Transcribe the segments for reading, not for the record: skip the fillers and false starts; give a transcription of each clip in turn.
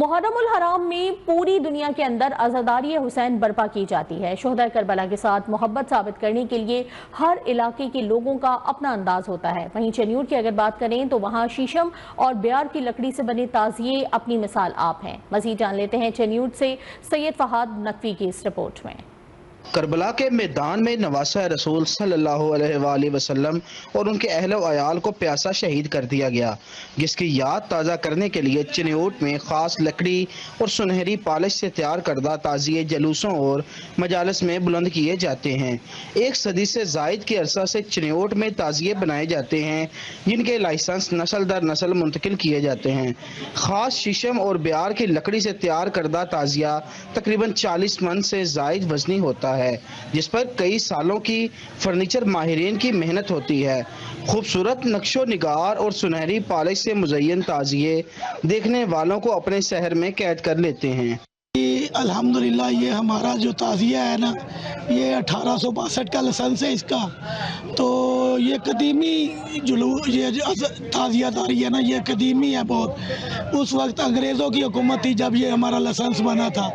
मुहर्रम उल हराम में पूरी दुनिया के अंदर अज़ादारी हुसैन बर्पा की जाती है। शोहदा करबला के साथ मोहब्बत साबित करने के लिए हर इलाके के लोगों का अपना अंदाज होता है। वहीं चनियोट की अगर बात करें तो वहाँ शीशम और ब्यार की लकड़ी से बने ताजिए अपनी मिसाल आप हैं। मज़ीद जान लेते हैं चनियोट से सैयद फहाद नकवी की इस रिपोर्ट में। करबला के मैदान में नवासा रसूल सल्लल्लाहु अलैहि वसल्लम और उनके अहल व अयाल को प्यासा शहीद कर दिया गया, जिसकी याद ताज़ा करने के लिए चनियोट में ख़ास लकड़ी और सुनहरी पॉलिश से तैयार करदा ताज़िए जलूसों और मजालस में बुलंद किए जाते हैं। एक सदी से ज़ायद के अरसा से चनियोट में ताज़िए बनाए जाते हैं, जिनके लाइसेंस नस्ल दर नस्ल मुंतकिल किए जाते हैं। ख़ास शीशम और ब्यार की लकड़ी से तैयार करदा ताज़िया तकरीबन 40 मन से ज़ायद वज़नी होता है, जिस पर कई सालों की फर्नीचर माहिरीन की मेहनत होती है। खूबसूरत नक्शो निगार और सुनहरी पॉलिश से मुज़य्यन ताज़िए देखने वालों को अपने शहर में कैद कर लेते हैं। अल्हम्दुलिल्लाह ये हमारा जो ताज़िया है ना, ये 1862 का लाइसेंस है इसका। तो ये कदीमी ये ताज़ियादारी है ना, ये कदीमी है बहुत। उस वक्त अंग्रेज़ों की हुकूमत थी जब ये हमारा लाइसेंस बना था।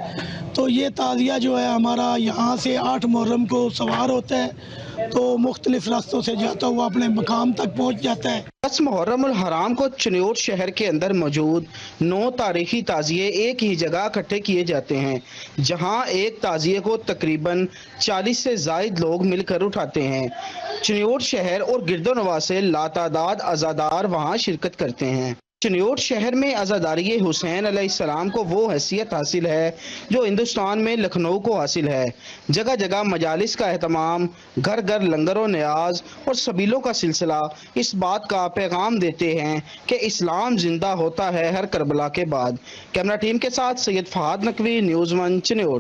तो ये ताज़िया जो है हमारा यहाँ से 8 मुहर्रम को सवार होता है, तो मुख्तलिफ रास्तों से जाता हुआ अपने मकाम तक पहुँच जाता है। 10 मुहर्रम उल हराम को चनियोट शहर के अंदर मौजूद 9 तारीखी ताज़िए एक ही जगह इकट्ठे किए जाते हैं, जहां एक ताज़िए को तकरीबन 40 से ज़ायद लोग मिलकर उठाते हैं। चनियोट शहर और गिरदोनवा से लातादाद अज़ादार वहां शिरकत करते हैं। चनियोट शहर में अज़ादारी हुसैन अलैहिस्सलाम को वो हैसियत हासिल है जो हिंदुस्तान में लखनऊ को हासिल है। जगह जगह मजालिस का एहतमाम, घर घर लंगर और न्याज और सबीलों का सिलसिला इस बात का पैगाम देते हैं कि इस्लाम जिंदा होता है हर करबला के बाद। कैमरा टीम के साथ सैयद फहाद नकवी, न्यूज़ 1 चनियोट।